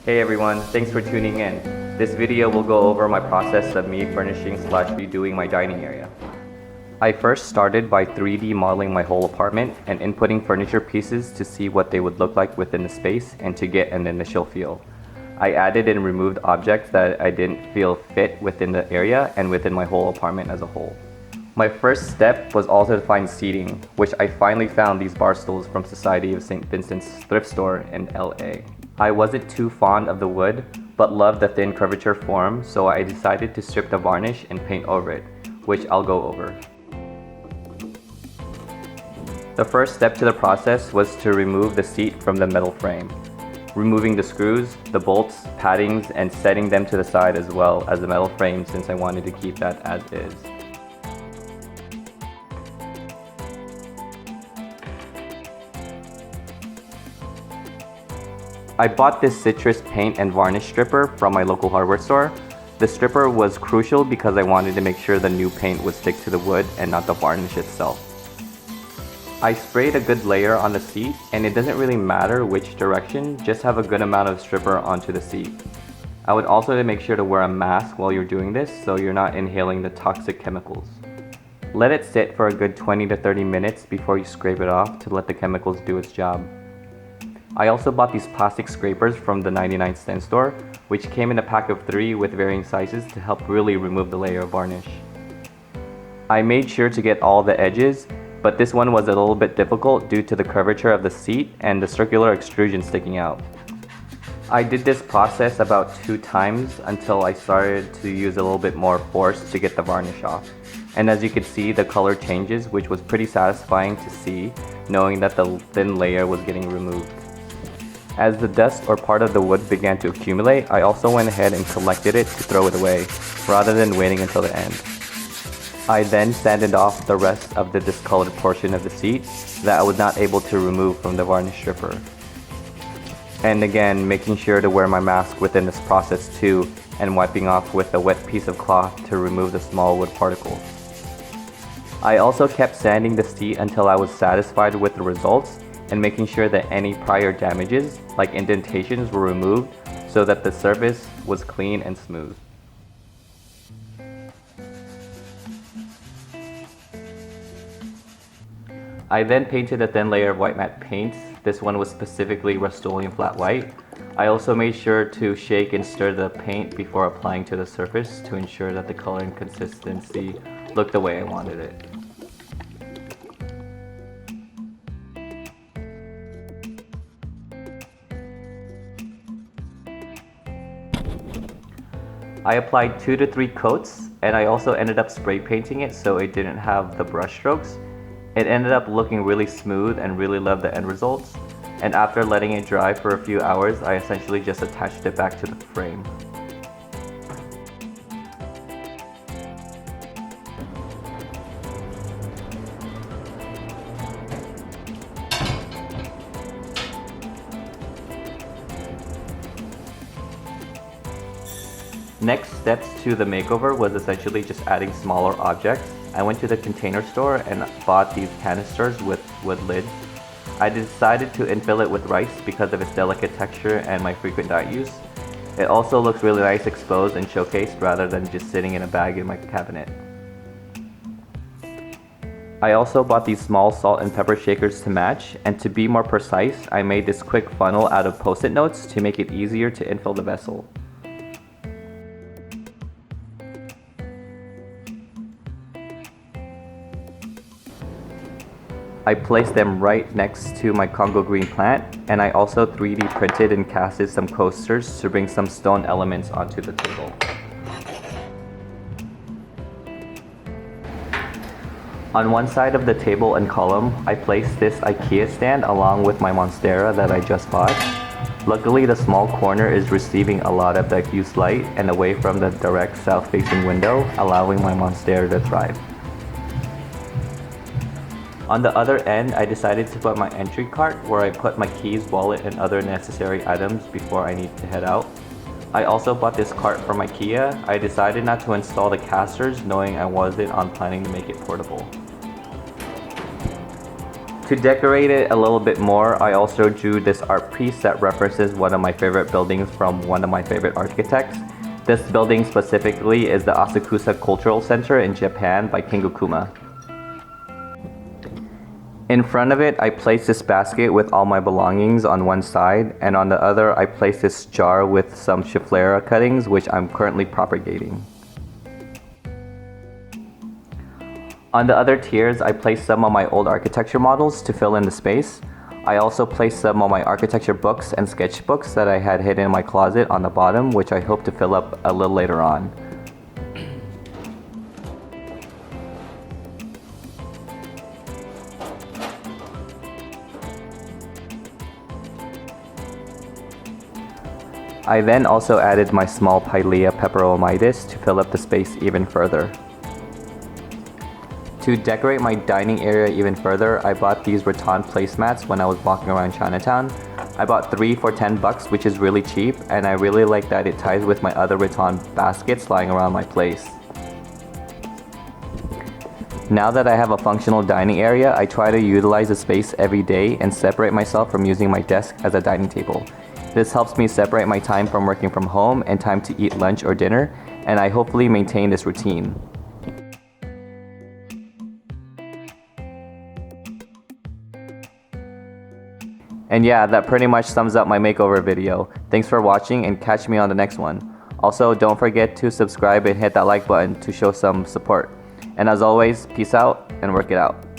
Hey everyone, thanks for tuning in. This video will go over my process of me furnishing / redoing my dining area. I first started by 3D modeling my whole apartment and inputting furniture pieces to see what they would look like within the space and to get an initial feel. I added and removed objects that I didn't feel fit within the area and within my whole apartment as a whole. My first step was also to find seating, which I finally found these bar stools from Society of St. Vincent's thrift store in LA. I wasn't too fond of the wood, but loved the thin curvature form, so I decided to strip the varnish and paint over it, which I'll go over. The first step to the process was to remove the seat from the metal frame, removing the screws, the bolts, paddings, and setting them to the side as well as the metal frame since I wanted to keep that as is. I bought this citrus paint and varnish stripper from my local hardware store. The stripper was crucial because I wanted to make sure the new paint would stick to the wood and not the varnish itself. I sprayed a good layer on the seat, and it doesn't really matter which direction, just have a good amount of stripper onto the seat. I would also make sure to wear a mask while you're doing this so you're not inhaling the toxic chemicals. Let it sit for a good 20 to 30 minutes before you scrape it off to let the chemicals do its job. I also bought these plastic scrapers from the 99-cent store, which came in a pack of 3 with varying sizes to help really remove the layer of varnish. I made sure to get all the edges, but this one was a little bit difficult due to the curvature of the seat and the circular extrusion sticking out. I did this process about 2 times until I started to use a little bit more force to get the varnish off. And as you can see, the color changes, which was pretty satisfying to see, knowing that the thin layer was getting removed. As the dust or part of the wood began to accumulate, I also went ahead and collected it to throw it away, rather than waiting until the end. I then sanded off the rest of the discolored portion of the seat that I was not able to remove from the varnish stripper. And again, making sure to wear my mask within this process too, and wiping off with a wet piece of cloth to remove the small wood particles. I also kept sanding the seat until I was satisfied with the results, and making sure that any prior damages, like indentations, were removed so that the surface was clean and smooth. I then painted a thin layer of white matte paint. This one was specifically Rust-Oleum flat white. I also made sure to shake and stir the paint before applying to the surface to ensure that the color and consistency looked the way I wanted it. I applied 2 to 3 coats, and I also ended up spray painting it so it didn't have the brush strokes. It ended up looking really smooth and really loved the end results. And after letting it dry for a few hours, I essentially just attached it back to the frame. Next steps to the makeover was essentially just adding smaller objects. I went to the container store and bought these canisters with wood lids. I decided to infill it with rice because of its delicate texture and my frequent diet use. It also looks really nice exposed and showcased rather than just sitting in a bag in my cabinet. I also bought these small salt and pepper shakers to match, and to be more precise, I made this quick funnel out of post-it notes to make it easier to infill the vessel. I placed them right next to my Congo green plant, and I also 3D printed and casted some coasters to bring some stone elements onto the table. On one side of the table and column, I placed this IKEA stand along with my Monstera that I just bought. Luckily, the small corner is receiving a lot of diffuse light and away from the direct south-facing window, allowing my Monstera to thrive. On the other end, I decided to put my entry cart where I put my keys, wallet, and other necessary items before I need to head out. I also bought this cart from IKEA. I decided not to install the casters, knowing I wasn't planning to make it portable. To decorate it a little bit more, I also drew this art piece piece that references one of my favorite buildings from one of my favorite architects. This building specifically is the Asakusa Cultural Center in Japan by King Okuma. In front of it, I placed this basket with all my belongings on one side, and on the other, I placed this jar with some Schefflera cuttings, which I'm currently propagating. On the other tiers, I placed some of my old architecture models to fill in the space. I also placed some of my architecture books and sketchbooks that I had hidden in my closet on the bottom, which I hope to fill up a little later on. I then also added my small Pilea peperomitis to fill up the space even further. To decorate my dining area even further, I bought these Rattan Placemats when I was walking around Chinatown. I bought 3 for $10, which is really cheap, and I really like that it ties with my other rattan baskets lying around my place. Now that I have a functional dining area, I try to utilize the space every day and separate myself from using my desk as a dining table. This helps me separate my time from working from home and time to eat lunch or dinner, and I hopefully maintain this routine. And yeah, that pretty much sums up my makeover video. Thanks for watching and catch me on the next one. Also, don't forget to subscribe and hit that like button to show some support. And as always, peace out and work it out.